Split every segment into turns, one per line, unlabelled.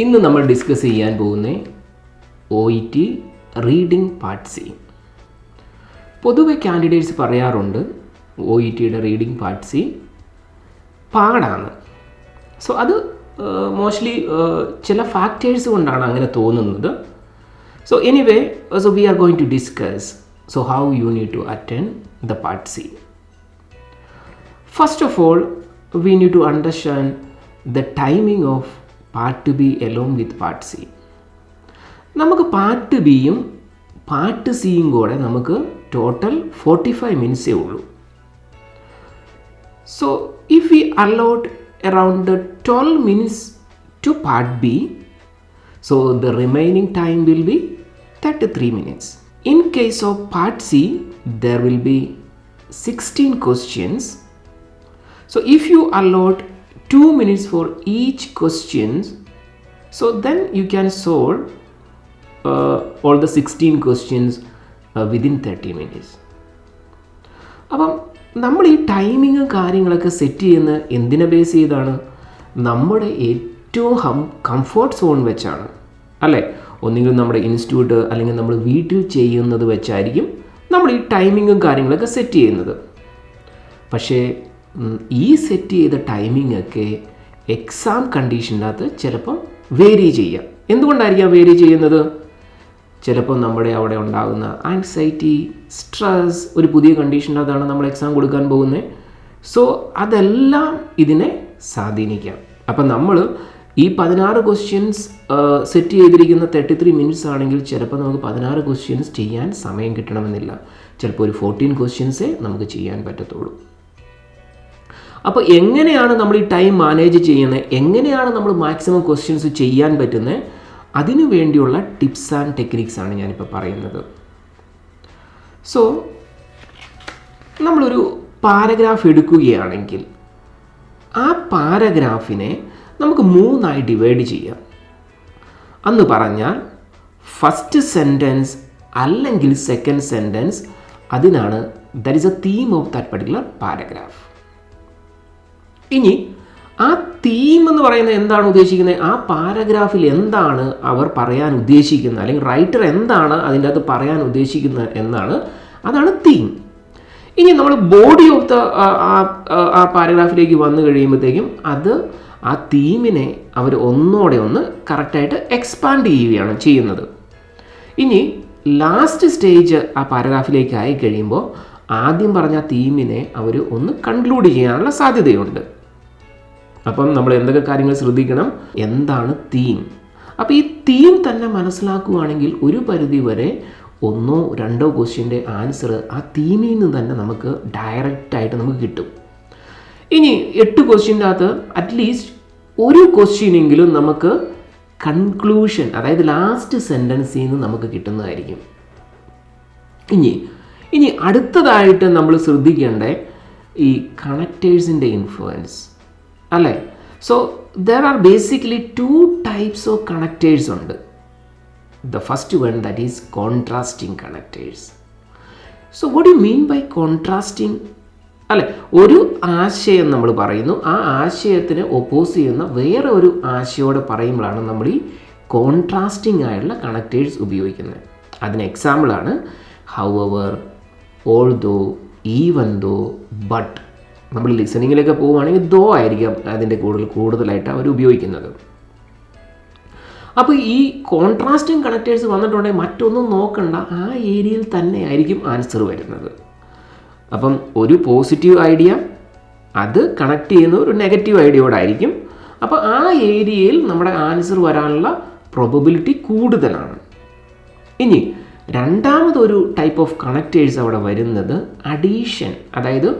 ഇന്ന് നമ്മൾ ഡിസ്കസ് ചെയ്യാൻ പോകുന്ന OET റീഡിംഗ് പാർട്ട് സി. പൊതുവെ കാൻഡിഡേറ്റ്സ് പറയാറുണ്ട് OETയുടെ റീഡിംഗ് പാർട്ട് സി പാടാണ്. സോ അത് മോസ്റ്റ്ലി ചില ഫാക്ടേഴ്സ് കൊണ്ടാണ് അങ്ങനെ തോന്നുന്നത്. So anyway, so we are going to discuss how you need to attend the part C. First of all, we need to understand the timing of part B along with part C. നമുക്ക് part ബിയും part സിയും കൂടെ നമുക്ക് total 45 മിനിറ്റ്സേ ഉള്ളൂ. So if we allot around 12 minutes to part B, so the remaining time will be 33 minutes. In case of part C, there will be 16 questions. So if you allot 2 minutes for each questions, so then you can solve all the 16 questions within 30 minutes. അപ്പം നമ്മൾ ഈ timing കാര്യങ്ങളൊക്കെ set ചെയ്യുന്ന എന്തിനെ base ചെയ്താണ്? നമ്മുടെ ഏറ്റവും comfort zone വെച്ചാണ്, അല്ലേ? ഒന്നുകിൽ നമ്മുടെ ഇൻസ്റ്റിറ്റ്യൂട്ട് അല്ലെങ്കിൽ നമ്മൾ വീട്ടിൽ ചെയ്യുന്നത് വെച്ചായിരിക്കും നമ്മൾ ഈ ടൈമിങ്ങും കാര്യങ്ങളൊക്കെ സെറ്റ് ചെയ്യുന്നത്. പക്ഷേ ഈ സെറ്റ് ചെയ്ത ടൈമിംഗ് ഒക്കെ എക്സാം കണ്ടീഷനകത്ത് ചിലപ്പം വേരി ചെയ്യാം. എന്തുകൊണ്ടായിരിക്കാം വേരി ചെയ്യുന്നത്? ചിലപ്പോൾ നമ്മുടെ അവിടെ ഉണ്ടാകുന്ന ആൻസൈറ്റി, സ്ട്രെസ്, ഒരു പുതിയ കണ്ടീഷനകത്താണ് നമ്മൾ എക്സാം കൊടുക്കാൻ പോകുന്നത്. സോ അതെല്ലാം ഇതിനെ സ്വാധീനിക്കാം. അപ്പം നമ്മൾ ഈ 16 ക്വസ്റ്റ്യൻസ് സെറ്റ് ചെയ്തിരിക്കുന്ന 33 മിനിറ്റ്സ് ആണെങ്കിൽ ചിലപ്പോൾ നമുക്ക് 16 ക്വസ്റ്റ്യൻസ് ചെയ്യാൻ സമയം കിട്ടണമെന്നില്ല. ചിലപ്പോൾ ഒരു 14 ക്വസ്റ്റ്യൻസേ നമുക്ക് ചെയ്യാൻ പറ്റത്തുള്ളൂ. അപ്പോൾ എങ്ങനെയാണ് നമ്മൾ ഈ ടൈം മാനേജ് ചെയ്യുന്നത്, എങ്ങനെയാണ് നമ്മൾ മാക്സിമം ക്വസ്റ്റ്യൻസ് ചെയ്യാൻ പറ്റുന്നത്, അതിനു വേണ്ടിയുള്ള ടിപ്സ് ആൻഡ് ടെക്നിക്സ് ആണ് ഞാനിപ്പോൾ പറയുന്നത്. സോ നമ്മളൊരു പാരഗ്രാഫ് എടുക്കുകയാണെങ്കിൽ ആ പാരഗ്രാഫിനെ നമുക്ക് 3ആയി ഡിവൈഡ് ചെയ്യാം. അന്ന് പറഞ്ഞാൽ ഫസ്റ്റ് സെൻറ്റൻസ് അല്ലെങ്കിൽ സെക്കൻഡ് സെൻറ്റൻസ്, അതിനാണ് that is A theme of that particular paragraph. ഇനി ആ തീം എന്ന് പറയുന്നത് എന്താണ് ഉദ്ദേശിക്കുന്നത്, ആ പാരഗ്രാഫിൽ എന്താണ് അവർ പറയാൻ ഉദ്ദേശിക്കുന്നത്, അല്ലെങ്കിൽ റൈറ്റർ എന്താണ് അതിൻ്റെ അകത്ത് പറയാൻ ഉദ്ദേശിക്കുന്നത് എന്നാണ്, അതാണ് തീം. ഇനി നമ്മൾ ബോഡി ഓഫ് ദ ആ പാരഗ്രാഫിലേക്ക് വന്നു കഴിയുമ്പോഴത്തേക്കും അത് ആ തീമിനെ അവർ ഒന്ന് കറക്റ്റായിട്ട് എക്സ്പാൻഡ് ചെയ്യുകയാണ് ചെയ്യുന്നത്. ഇനി ലാസ്റ്റ് സ്റ്റേജ് ആ പാരഗ്രാഫിലേക്ക് ആയി കഴിയുമ്പോൾ ആദ്യം പറഞ്ഞ തീമിനെ അവർ ഒന്ന് കൺക്ലൂഡ് ചെയ്യാനുള്ള സാധ്യതയുണ്ട്. അപ്പം നമ്മൾ എന്തൊക്കെ കാര്യങ്ങൾ ശ്രദ്ധിക്കണം, എന്താണ് തീം. അപ്പോൾ ഈ തീം തന്നെ മനസ്സിലാക്കുകയാണെങ്കിൽ ഒരു പരിധി വരെ 1-2 ക്വസ്റ്റ്യൻ്റെ ആൻസർ ആ തീമിൽ നിന്ന് തന്നെ നമുക്ക് ഡയറക്റ്റായിട്ട് നമുക്ക് കിട്ടും. ഇനി 8 ക്വസ്റ്റ്യൻ്റെ അകത്ത് അറ്റ്ലീസ്റ്റ് ഒരു ക്വസ്റ്റ്യനെങ്കിലും നമുക്ക് കൺക്ലൂഷൻ, അതായത് ലാസ്റ്റ് സെൻറ്റൻസിൽ നിന്ന് നമുക്ക് കിട്ടുന്നതായിരിക്കും. ഇനി അടുത്തതായിട്ട് നമ്മൾ ശ്രദ്ധിക്കേണ്ട ഈ കണക്റ്റേഴ്സിൻ്റെ ഇൻഫ്ലുവൻസ്, അല്ലേ? So there are basically 2 types of connectors ഉണ്ട്. The first one, that is contrasting connectors. So what do you mean by contrasting? അല്ലെ, ഒരു ആശയം നമ്മൾ പറയുന്നു, ആ ആശയത്തിന് ഒപ്പോസ് ചെയ്യുന്ന വേറെ ഒരു ആശയോടെ പറയുമ്പോഴാണ് നമ്മൾ ഈ കോൺട്രാസ്റ്റിംഗ് ആയിട്ടുള്ള കണക്റ്റേഴ്സ് ഉപയോഗിക്കുന്നത്. അതിന് എക്സാമ്പിളാണ് however, although, even though, but. നമ്മൾ ലിസണിങ്ങിലൊക്കെ പോവുകയാണെങ്കിൽ ദോ ആയിരിക്കാം അതിൻ്റെ കൂടുതലായിട്ട് അവർ ഉപയോഗിക്കുന്നത്. അപ്പോൾ ഈ കോൺട്രാസ്റ്റിംഗ് കണക്റ്റേഴ്സ് വന്നിട്ടുണ്ടെങ്കിൽ മറ്റൊന്നും നോക്കണ്ട, ആ ഏരിയയിൽ തന്നെ ആയിരിക്കും ആൻസർ വരുന്നത്. അപ്പം ഒരു പോസിറ്റീവ് ഐഡിയ അത് കണക്ട് ചെയ്യുന്ന ഒരു നെഗറ്റീവ് ഐഡിയയോടായിരിക്കും. അപ്പോൾ ആ ഏരിയയിൽ നമ്മുടെ ആൻസർ വരാനുള്ള പ്രോബബിലിറ്റി കൂടുതലാണ്. ഇനി രണ്ടാമതൊരു ടൈപ്പ് ഓഫ് കണക്റ്റേഴ്സ് അവിടെ വരുന്നത് അഡീഷൻ. അതായത്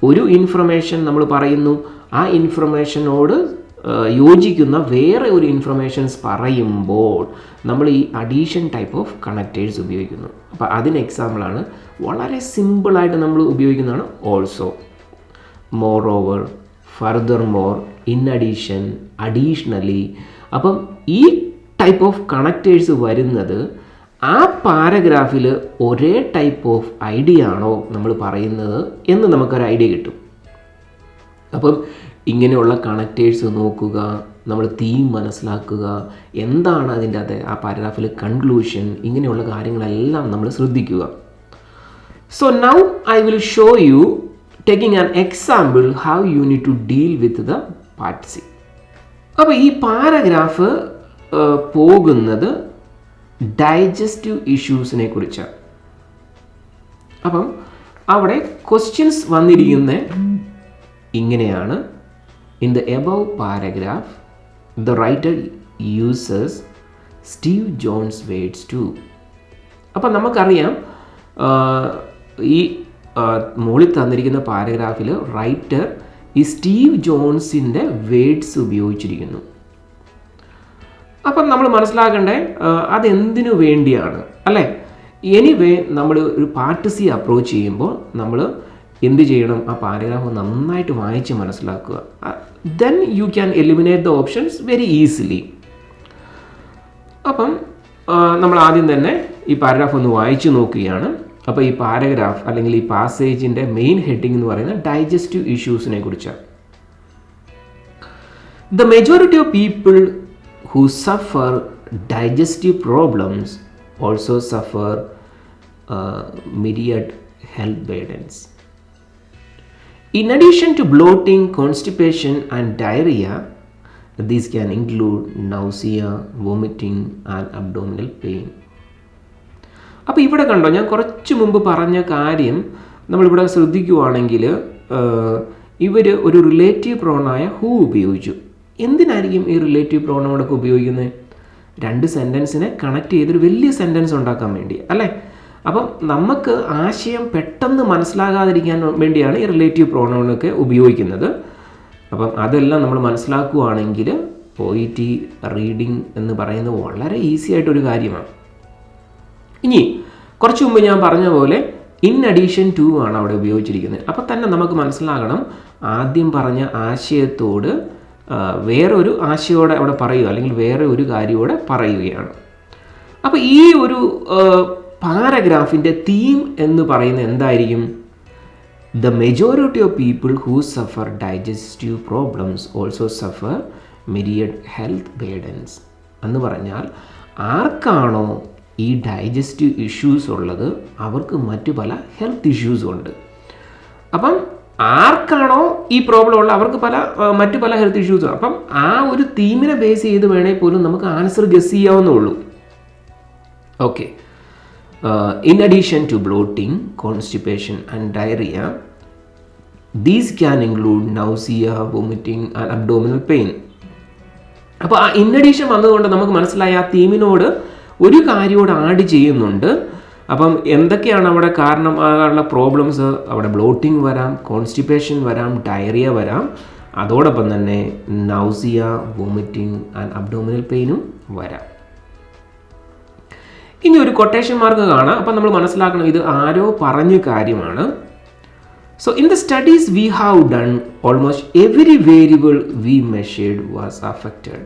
ഒരു ഇൻഫർമേഷൻ നമ്മൾ പറയുന്നു, ആ ഇൻഫർമേഷനോട് യോജിക്കുന്ന വേറെ ഒരു ഇൻഫർമേഷൻസ് പറയുമ്പോൾ നമ്മൾ ഈ അഡീഷൻ ടൈപ്പ് ഓഫ് കണക്റ്റേഴ്സ് ഉപയോഗിക്കുന്നു. അപ്പോൾ അതിന് എക്സാമ്പിളാണ് വളരെ സിമ്പിളായിട്ട് നമ്മൾ ഉപയോഗിക്കുന്നതാണ് also, moreover, furthermore, in addition, additionally. അപ്പം ഈ ടൈപ്പ് ഓഫ് കണക്റ്റേഴ്സ് വരുന്നത് ആ പാരഗ്രാഫിൽ ഒരേ ടൈപ്പ് ഓഫ് ഐഡിയ ആണോ നമ്മൾ പറയുന്നത് എന്ന് നമുക്കൊരു ഐഡിയ കിട്ടും. അപ്പം ഇങ്ങനെയുള്ള കണക്റ്റേഴ്സ് നോക്കുക, നമ്മൾ തീം മനസ്സിലാക്കുക, എന്താണ് അതിൻ്റെ അത് ആ പാരഗ്രാഫിൽ കൺക്ലൂഷൻ, ഇങ്ങനെയുള്ള കാര്യങ്ങളെല്ലാം നമ്മൾ ശ്രദ്ധിക്കുക. So now I will show you taking an example how you need to deal with the part C. അപ്പോൾ ഈ പാരഗ്രാഫ് പോകുന്നത് ഡൈജസ്റ്റീവ് ഇഷ്യൂസിനെ കുറിച്ചാണ്. അപ്പം അവിടെ ക്വസ്റ്റ്യൻസ് വന്നിരിക്കുന്നത് ഇങ്ങനെയാണ്. In the above paragraph the writer uses Steve Jones words to. അപ്പം നമുക്കറിയാം ഈ മുകളിൽ തന്നിരിക്കുന്ന പാരഗ്രാഫിൽ റൈറ്റർ ഈ സ്റ്റീവ് ജോൺസിൻ്റെ വേർഡ്സ് ഉപയോഗിച്ചിരിക്കുന്നു. അപ്പം നമ്മൾ മനസ്സിലാക്കേണ്ടേ അതെന്തിനു വേണ്ടിയാണ് അല്ലേ. എനിവേ നമ്മൾ ഒരു പാർട്ട് സി അപ്രോച്ച് ചെയ്യുമ്പോൾ നമ്മൾ എന്ത് ചെയ്യണം, ആ പാരഗ്രാഫ് നന്നായിട്ട് വായിച്ച് മനസ്സിലാക്കുക. Then you can eliminate the options very easily. അപ്പം നമ്മൾ ആദ്യം തന്നെ ഈ പാരഗ്രാഫ് ഒന്ന് വായിച്ച് നോക്കുകയാണ്. അപ്പോൾ ഈ പാരഗ്രാഫ് അല്ലെങ്കിൽ ഈ പാസേജിൻ്റെ മെയിൻ ഹെഡിങ് എന്ന് പറയുന്നത് ഡൈജസ്റ്റീവ് ഇഷ്യൂസിനെ കുറിച്ചാണ്. The majority of people who suffer digestive problems also suffer myriad health burdens. In addition to bloating, constipation and diarrhea, these can include nausea, vomiting and abdominal pain. അപ്പോൾ ഇവിടെ കണ്ടോ, ഞാൻ കുറച്ച് മുമ്പ് പറഞ്ഞ കാര്യം നമ്മളിവിടെ ശ്രദ്ധിക്കുകയാണെങ്കിൽ ഇവർ ഒരു റിലേറ്റീവ് പ്രോണായ ഹൂ ഉപയോഗിച്ചു. എന്തിനായിരിക്കും ഈ റിലേറ്റീവ് പ്രോണോണൊക്കെ ഉപയോഗിക്കുന്നത്? രണ്ട് സെൻറ്റൻസിനെ കണക്ട് ചെയ്തൊരു വലിയ സെൻറ്റൻസ് ഉണ്ടാക്കാൻ വേണ്ടി അല്ലേ. അപ്പം നമുക്ക് ആശയം പെട്ടെന്ന് മനസ്സിലാകാതിരിക്കാൻ വേണ്ടിയാണ് ഈ റിലേറ്റീവ് പ്രോണോണൊക്കെ ഉപയോഗിക്കുന്നത്. അപ്പം അതെല്ലാം നമ്മൾ മനസ്സിലാക്കുകയാണെങ്കിൽ പോയിറ്റി റീഡിങ് എന്ന് പറയുന്നത് വളരെ ഈസി ആയിട്ടൊരു കാര്യമാണ്. ഇനി കുറച്ച് മുമ്പ് ഞാൻ പറഞ്ഞ പോലെ ഇൻ അഡീഷൻ ടു ആണ് അവിടെ ഉപയോഗിച്ചിരിക്കുന്നത്. അപ്പം തന്നെ നമുക്ക് മനസ്സിലാകണം, ആദ്യം പറഞ്ഞ ആശയത്തോട് വേറൊരു ആശയോടെ അവിടെ പറയുക അല്ലെങ്കിൽ വേറെ ഒരു കാര്യത്തോടെ പറയുകയാണ്. അപ്പോൾ ഈ ഒരു പാരഗ്രാഫിൻ്റെ തീം എന്ന് പറയുന്നത് എന്തായിരിക്കും? The majority of people who suffer digestive problems also suffer myriad health burdens എന്ന് പറഞ്ഞാൽ ആർക്കാണോ ഈ ഡൈജസ്റ്റീവ് ഇഷ്യൂസ് ഉള്ളത് അവർക്ക് മറ്റു പല ഹെൽത്ത് ഇഷ്യൂസും ഉണ്ട്. അപ്പം ആർക്കാണോ ഈ പ്രോബ്ലം ഉള്ളത് അവർക്ക് മറ്റു പല ഹെൽത്ത് ഇഷ്യൂസും. അപ്പം ആ ഒരു തീമിനെ ബേസ് ചെയ്ത് വേണേൽ പോലും നമുക്ക് ആൻസർ ഗസ് ചെയ്യാവുന്നേ ഉള്ളൂ. Okay. In addition to bloating, constipation and diarrhoea, these can include nausea, vomiting and abdominal pain. അപ്പോൾ ആ ഇൻ അഡീഷൻ വന്നതുകൊണ്ട് നമുക്ക് മനസ്സിലായി ആ തീമിനോട് ഒരു കാര്യത്തോട് ആഡ് ചെയ്യുന്നുണ്ട്. അപ്പം എന്തൊക്കെയാണ് അവിടെ കാരണമാകാനുള്ള പ്രോബ്ലംസ്? അവിടെ ബ്ലോട്ടിംഗ് വരാം, കോൺസ്റ്റിപ്പേഷൻ വരാം, ഡയറിയ വരാം, അതോടൊപ്പം തന്നെ നൗസിയ, വോമിറ്റിംഗ് ആൻഡ് അബ്ഡോമിനൽ പെയിനും വരാം. ഇനി ഒരു കൊട്ടേഷൻ മാർക്ക് കാണാം. അപ്പം നമ്മൾ മനസ്സിലാക്കണം ഇത് ആരോ പറഞ്ഞ കാര്യമാണ്. So in the studies we have done almost every variable we measured was affected.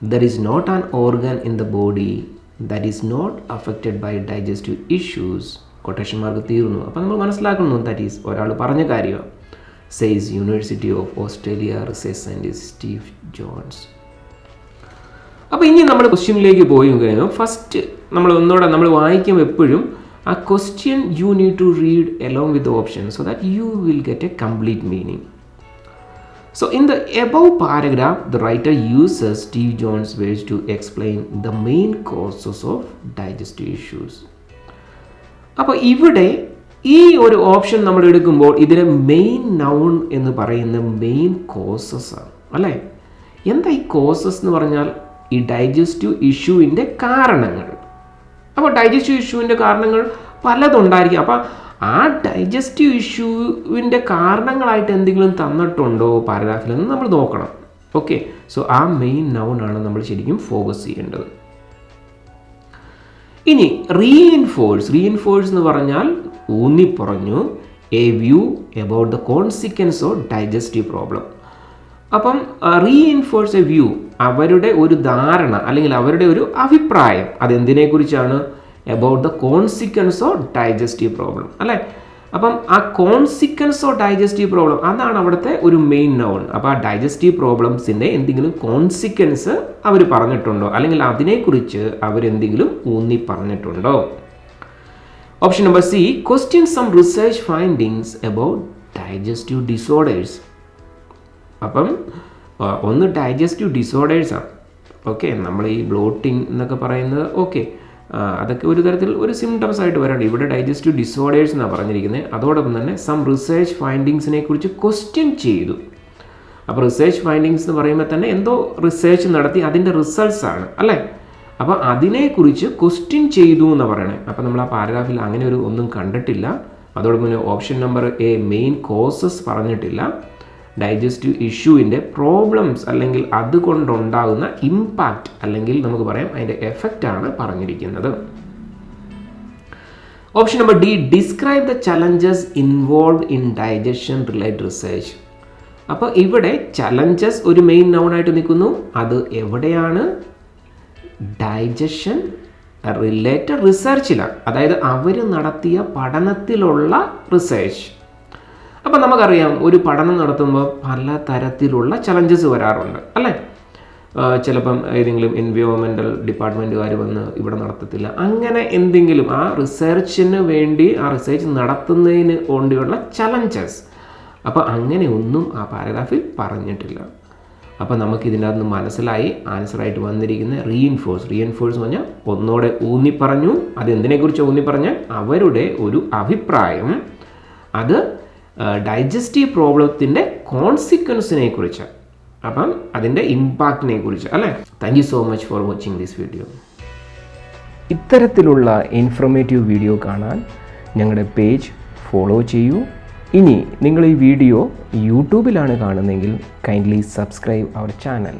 There is not an organ in the body that is not affected by digestive issues. Quotation mark തീർന്നു. അപ്പം നമ്മൾ മനസ്സിലാക്കുന്നു that is ഒരാൾ പറഞ്ഞ കാര്യമാണ്. Says university of Australia research scientist Steve Jones. അപ്പോൾ ഇനി നമ്മൾ ക്വസ്റ്റ്യനിലേക്ക് പോയി കഴിഞ്ഞാൽ ഫസ്റ്റ് നമ്മൾ വായിക്കുമ്പോൾ എപ്പോഴും ആ question you need to read along with the options so that you will get a complete meaning. So in the above paragraph, the writer uses Steve Jones' words to explain the main causes of digestive issues. അപ്പോൾ ഇവിടെ ഈ ഒരു option നമ്മൾ എടുക്കുമ്പോൾ ഇതിലെ main noun എന്ന് പറയുന്ന main causes ആണ് അല്ലേ. എന്താ ഈ കോസസ് എന്ന് പറഞ്ഞാൽ? ഈ ഡൈജസ്റ്റീവ് ഇഷ്യൂവിൻ്റെ കാരണങ്ങൾ. അപ്പോൾ ഡൈജസ്റ്റീവ് ഇഷ്യൂവിൻ്റെ കാരണങ്ങൾ പലതുണ്ടായിരിക്കും. അപ്പോൾ ആ ഡൈജസ്റ്റീവ് ഇഷ്യൂവിൻ്റെ കാരണങ്ങളായിട്ട് എന്തെങ്കിലും തന്നിട്ടുണ്ടോ പാരഗ്രാഫിൽ എന്ന് നമ്മൾ നോക്കണം. ഓക്കെ. സോ ആ മെയിൻ നൗൺ ആണ് നമ്മൾ ശരിക്കും ഫോക്കസ് ചെയ്യേണ്ടത്. ഇനി റീഇൻഫോഴ്സ് എന്ന് പറഞ്ഞാൽ ഊന്നിപ്പറഞ്ഞു a view about the consequence of digestive problem. അപ്പം റീഇൻഫോഴ്സ് എ വ്യൂ, അവരുടെ ഒരു ധാരണ അല്ലെങ്കിൽ അവരുടെ ഒരു അഭിപ്രായം അതെന്തിനെക്കുറിച്ചാണ്? About the consequence of digestive problem അല്ലേ. അപ്പം ആ കോൺസിക്വൻസ് ഓഫ് ഡൈജസ്റ്റീവ് പ്രോബ്ലം അതാണ് അവിടുത്തെ ഒരു മെയിൻ നൗൺ. അപ്പോൾ ആ ഡൈജസ്റ്റീവ് പ്രോബ്ലംസിൻ്റെ എന്തെങ്കിലും കോൺസിക്വൻസ് അവർ പറഞ്ഞിട്ടുണ്ടോ, അല്ലെങ്കിൽ അതിനെക്കുറിച്ച് അവരെന്തെങ്കിലും ഊന്നി പറഞ്ഞിട്ടുണ്ടോ? Option number C, question some research findings about digestive disorders. അപ്പം ഒന്ന് ഡൈജസ്റ്റീവ് ഡിസോർഡേഴ്സാണ്. ഓക്കെ, നമ്മൾ ഈ ബ്ലോട്ടിംഗ് എന്നൊക്കെ പറയുന്നത് ഓക്കെ, അതൊക്കെ ഒരു തരത്തിൽ ഒരു സിംറ്റംസ് ആയിട്ട് വരാണ്ട്. ഇവിടെ ഡൈജസ്റ്റീവ് ഡിസോർഡേഴ്സ് എന്നാണ് പറഞ്ഞിരിക്കുന്നത്. അതോടൊപ്പം തന്നെ സം റിസർച്ച് ഫൈൻഡിങ്സിനെ കുറിച്ച് ക്വസ്റ്റ്യൻ ചെയ്തു. അപ്പോൾ റിസർച്ച് ഫൈൻഡിങ്സ് എന്ന് പറയുമ്പോൾ തന്നെ എന്തോ റിസർച്ച് നടത്തി അതിൻ്റെ റിസൾട്ട്സ് ആണ് അല്ലേ. അപ്പോൾ അതിനെക്കുറിച്ച് ക്വസ്റ്റ്യൻ ചെയ്തു എന്ന് പറയണേ. അപ്പോൾ നമ്മൾ ആ പാരഗ്രാഫിൽ അങ്ങനെ ഒരു ഒന്നും കണ്ടിട്ടില്ല. അതോടൊപ്പം തന്നെ option number A main causes പറഞ്ഞിട്ടില്ല. ഡൈജസ്റ്റീവ് ഇഷ്യൂവിൻ്റെ പ്രോബ്ലംസ് അല്ലെങ്കിൽ അതുകൊണ്ടുണ്ടാകുന്ന ഇമ്പാക്റ്റ് അല്ലെങ്കിൽ നമുക്ക് പറയാം അതിൻ്റെ എഫക്റ്റാണ് പറഞ്ഞിരിക്കുന്നത്. Option number D, describe the challenges involve in digestion related research. അപ്പോൾ ഇവിടെ ചലഞ്ചസ് ഒരു മെയിൻ നൗണായിട്ട് നിൽക്കുന്നു. അത് എവിടെയാണ്? ഡൈജഷൻ റിലേറ്റഡ് റിസർച്ചിലാണ്, അതായത് അവർ നടത്തിയ പഠനത്തിലുള്ള റിസർച്ച്. അപ്പം നമുക്കറിയാം ഒരു പഠനം നടത്തുമ്പോൾ പല തരത്തിലുള്ള ചലഞ്ചസ് വരാറുണ്ട് അല്ലേ. ചിലപ്പം ഏതെങ്കിലും എൻവയോൺമെൻറ്റൽ ഡിപ്പാർട്ട്മെൻറ്റുകാർ വന്ന് ഇവിടെ നടത്തത്തില്ല, അങ്ങനെ എന്തെങ്കിലും ആ റിസർച്ചിന് വേണ്ടി ആ റിസർച്ച് നടത്തുന്നതിന് വേണ്ടിയുള്ള ചലഞ്ചസ്. അപ്പോൾ അങ്ങനെ ഒന്നും ആ പാരഗ്രാഫിൽ പറഞ്ഞിട്ടില്ല. അപ്പോൾ നമുക്കിതിൻ്റെ അകത്ത് മനസ്സിലായി ആൻസറായിട്ട് വന്നിരിക്കുന്ന റീഇൻഫോഴ്സ് എന്ന് പറഞ്ഞാൽ ഒന്നോടെ ഊന്നി പറഞ്ഞു. അതെന്തിനെക്കുറിച്ച് ഊന്നി പറഞ്ഞാൽ അവരുടെ ഒരു അഭിപ്രായം അത് ഡൈജസ്റ്റീവ് പ്രോബ്ലത്തിൻ്റെ കോൺസിക്വൻസിനെ കുറിച്ച്, അപ്പം അതിൻ്റെ ഇമ്പാക്റ്റിനെ കുറിച്ച് അല്ലേ. Thank you so much for watching this video. ഇത്തരത്തിലുള്ള ഇൻഫോർമേറ്റീവ് വീഡിയോ കാണാൻ ഞങ്ങളുടെ പേജ് ഫോളോ ചെയ്യൂ. ഇനി നിങ്ങൾ ഈ വീഡിയോ യൂട്യൂബിലാണ് കാണുന്നതെങ്കിൽ കൈൻഡ്ലി സബ്സ്ക്രൈബ് അവർ ചാനൽ.